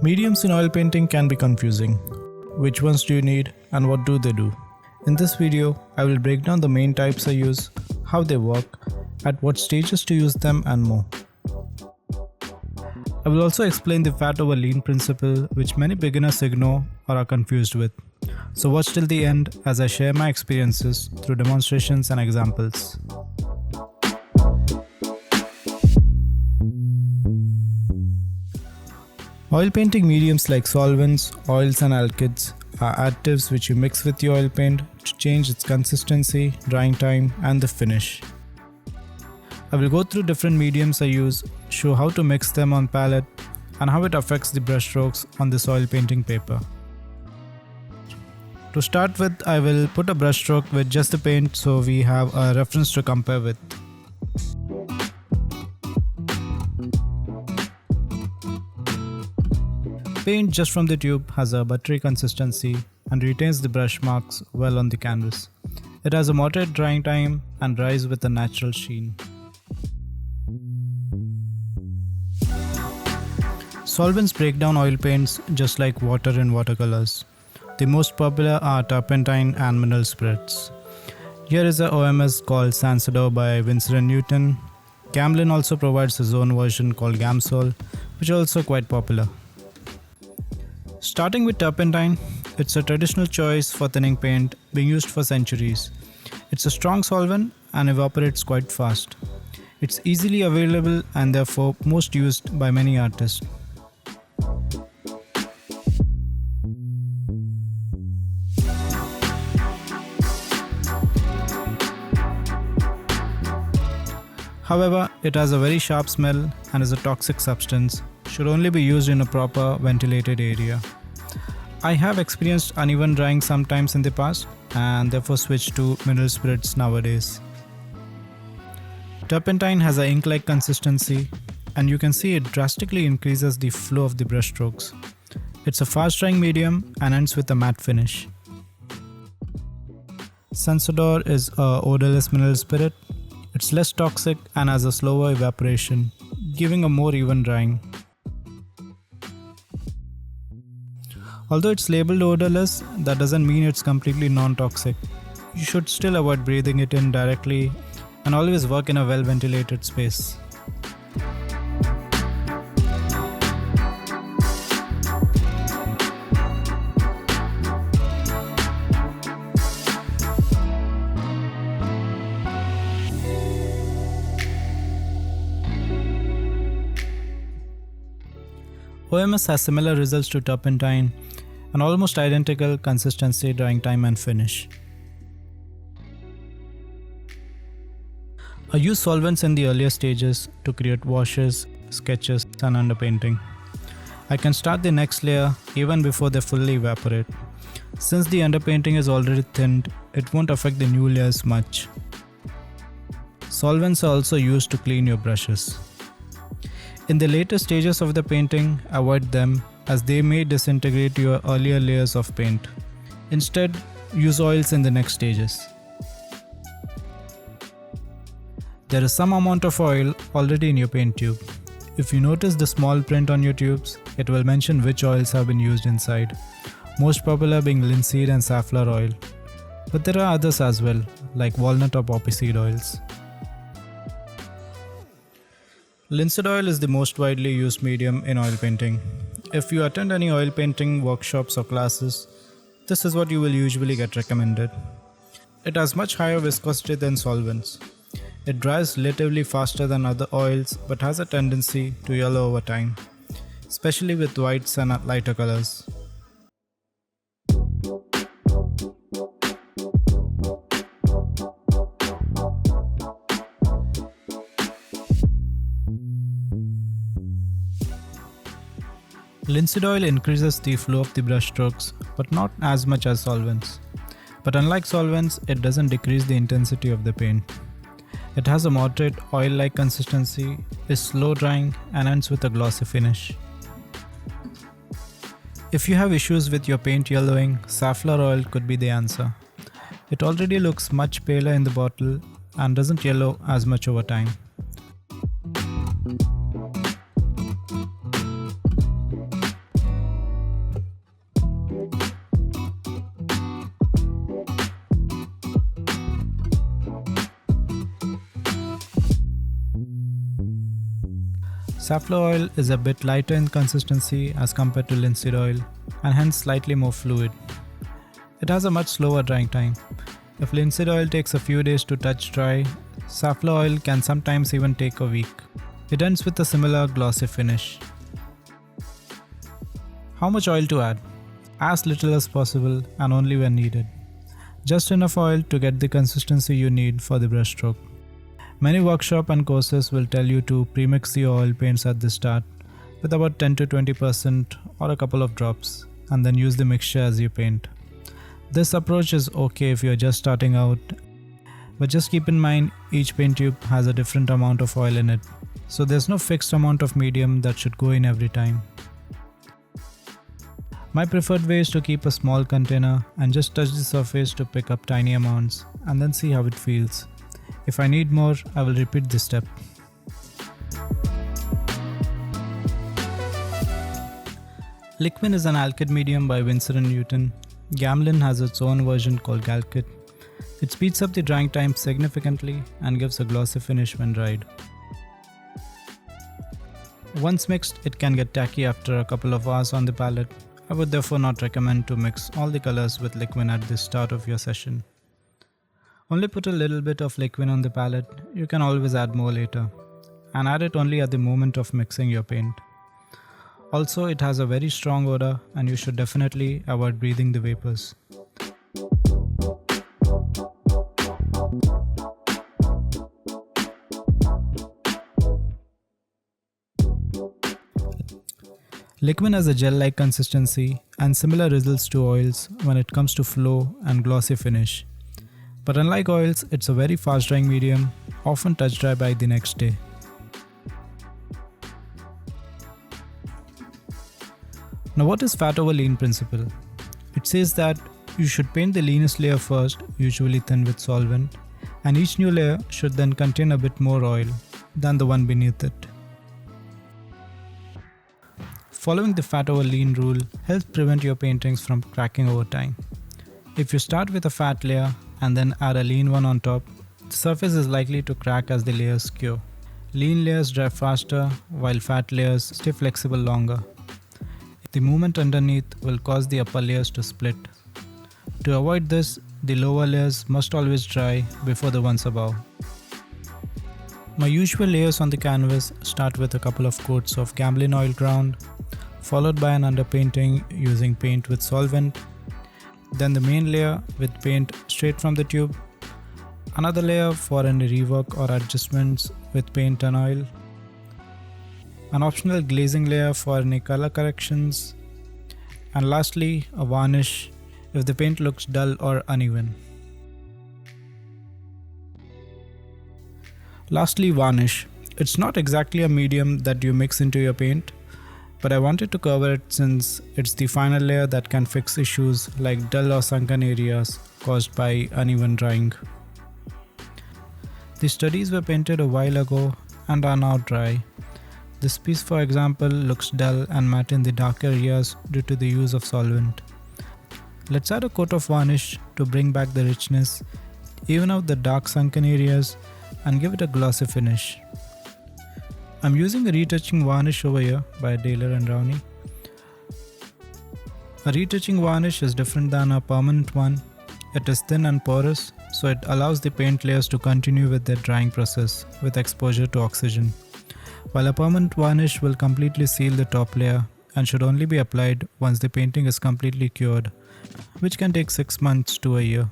Mediums in oil painting can be confusing. Which ones do you need and what do they do? In this video, I will break down the main types I use, how they work, at what stages to use them and more. I will also explain the fat over lean principle, which many beginners ignore or are confused with. So watch till the end as I share my experiences through demonstrations and examples. Oil painting mediums like solvents, oils and alkyds are additives which you mix with your oil paint to change its consistency, drying time and the finish. I will go through different mediums I use, show how to mix them on palette and how it affects the brush strokes on this oil painting paper. To start with, I will put a brush stroke with just the paint so we have a reference to compare with. Paint just from the tube has a buttery consistency and retains the brush marks well on the canvas. It has a moderate drying time and dries with a natural sheen. Solvents break down oil paints just like water in watercolors. The most popular are Turpentine and mineral spirits. Here is a OMS called Sansodor by Winsor & Newton. Camlin also provides his own version called Gamsol, which is also quite popular. Starting with Turpentine, it's a traditional choice for thinning paint being used for centuries. It's a strong solvent and evaporates quite fast. It's easily available and therefore most used by many artists. However, it has a very sharp smell and is a toxic substance, should only be used in a proper ventilated area. I have experienced uneven drying sometimes in the past and therefore switched to mineral spirits nowadays. Turpentine has an ink-like consistency and you can see it drastically increases the flow of the brush strokes. It's a fast drying medium and ends with a matte finish. Sansodor is a odorless mineral spirit. It's less toxic and has a slower evaporation, giving a more even drying. Although it's labeled odorless, that doesn't mean it's completely non-toxic. You should still avoid breathing it in directly and always work in a well-ventilated space. OMS has similar results to Turpentine and almost identical consistency, drying time and finish. I use solvents in the earlier stages to create washes, sketches and underpainting. I can start the next layer even before they fully evaporate. Since the underpainting is already thinned, it won't affect the new layers much. Solvents are also used to clean your brushes. In the later stages of the painting, avoid them as they may disintegrate your earlier layers of paint. Instead, use oils in the next stages. There is some amount of oil already in your paint tube. If you notice the small print on your tubes, it will mention which oils have been used inside, most popular being linseed and safflower oil. But there are others as well, like walnut or poppy seed oils. Linseed oil is the most widely used medium in oil painting. If you attend any oil painting workshops or classes, this is what you will usually get recommended. It has much higher viscosity than solvents. It dries relatively faster than other oils but has a tendency to yellow over time, especially with whites and lighter colors. Linseed oil increases the flow of the brush strokes, but not as much as solvents. But unlike solvents, it doesn't decrease the intensity of the paint. It has a moderate oil-like consistency, is slow drying, and ends with a glossy finish. If you have issues with your paint yellowing, safflower oil could be the answer. It already looks much paler in the bottle and doesn't yellow as much over time. Safflower oil is a bit lighter in consistency as compared to linseed oil and hence slightly more fluid. It has a much slower drying time. If linseed oil takes a few days to touch dry, safflower oil can sometimes even take a week. It ends with a similar glossy finish. How much oil to add? As little as possible and only when needed. Just enough oil to get the consistency you need for the brushstroke. Many workshops and courses will tell you to premix the oil paints at the start with about 10 to 20% or a couple of drops and then use the mixture as you paint. This approach is okay if you're just starting out, but just keep in mind each paint tube has a different amount of oil in it, so there's no fixed amount of medium that should go in every time. My preferred way is to keep a small container and just touch the surface to pick up tiny amounts and then see how it feels. If I need more, I will repeat this step. Liquin is an alkyd medium by Winsor & Newton. Gamblin has its own version called Galkyd. It speeds up the drying time significantly and gives a glossy finish when dried. Once mixed, it can get tacky after a couple of hours on the palette. I would therefore not recommend to mix all the colors with Liquin at the start of your session. Only put a little bit of Liquin on the palette, you can always add more later, and add it only at the moment of mixing your paint. Also, it has a very strong odor and you should definitely avoid breathing the vapors. Liquin has a gel-like consistency and similar results to oils when it comes to flow and glossy finish. But unlike oils, it's a very fast drying medium, often touch dry by the next day. Now what is fat over lean principle? It says that you should paint the leanest layer first, usually thin with solvent, and each new layer should then contain a bit more oil than the one beneath it. Following the fat over lean rule helps prevent your paintings from cracking over time. If you start with a fat layer and then add a lean one on top, the surface is likely to crack as the layers cure. Lean layers dry faster while fat layers stay flexible longer. The movement underneath will cause the upper layers to split. To avoid this, the lower layers must always dry before the ones above. My usual layers on the canvas start with a couple of coats of Gamblin oil ground, followed by an underpainting using paint with solvent, then the main layer with paint straight from the tube, another layer for any rework or adjustments with paint and oil, an optional glazing layer for any color corrections, and lastly a varnish if the paint looks dull or uneven. Lastly, varnish. It's not exactly a medium that you mix into your paint, but I wanted to cover it since it's the final layer that can fix issues like dull or sunken areas caused by uneven drying. The studies were painted a while ago and are now dry. This piece, for example, looks dull and matte in the dark areas due to the use of solvent. Let's add a coat of varnish to bring back the richness, even out the dark sunken areas, and give it a glossy finish. I'm using a retouching varnish over here by Daler and Rowney. A retouching varnish is different than a permanent one. It is thin and porous, so it allows the paint layers to continue with their drying process with exposure to oxygen, while a permanent varnish will completely seal the top layer and should only be applied once the painting is completely cured, which can take 6 months to a year.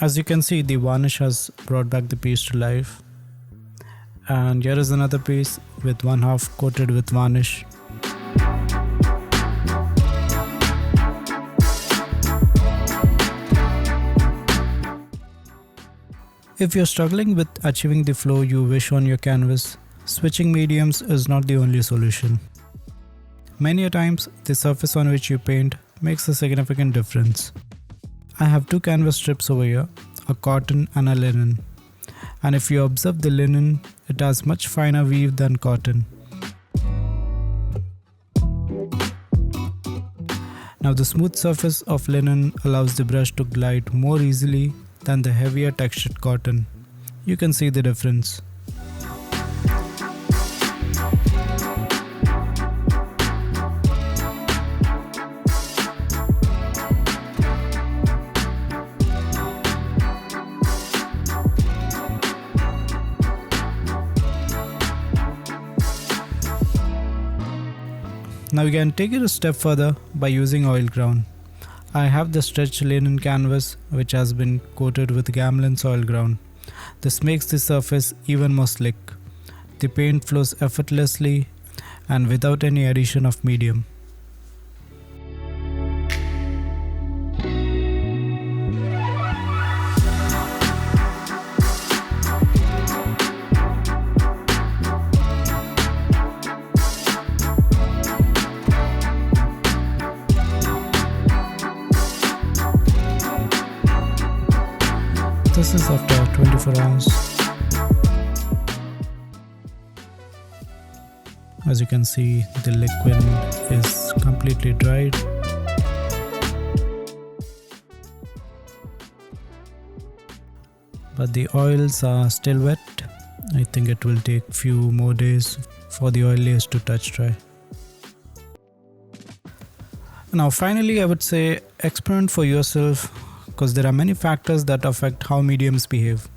As you can see, the varnish has brought back the piece to life. And here is another piece with one half coated with varnish. If you're struggling with achieving the flow you wish on your canvas, switching mediums is not the only solution. Many a times, the surface on which you paint makes a significant difference. I have two canvas strips over here, a cotton and a linen. And if you observe the linen, it has much finer weave than cotton. Now the smooth surface of linen allows the brush to glide more easily than the heavier textured cotton. You can see the difference. Now you can take it a step further by using oil ground. I have the stretched linen canvas which has been coated with Gamlen's oil ground. This makes the surface even more slick. The paint flows effortlessly and without any addition of medium. This is after 24 hours. As you can see, the liquid is completely dried. But the oils are still wet. I think it will take few more days for the oil layers to touch dry. Now finally, I would say experiment for yourself, because there are many factors that affect how mediums behave.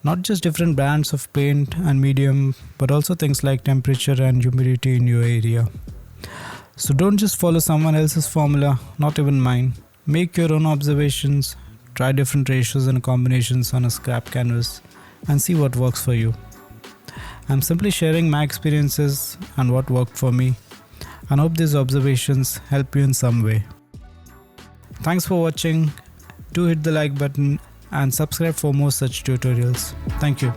Not just different brands of paint and medium, but also things like temperature and humidity in your area. So don't just follow someone else's formula, not even mine. Make your own observations, try different ratios and combinations on a scrap canvas and see what works for you. I'm simply sharing my experiences and what worked for me, and hope these observations help you in some way. Thanks for watching. Do hit the like button and subscribe for more such tutorials. Thank you.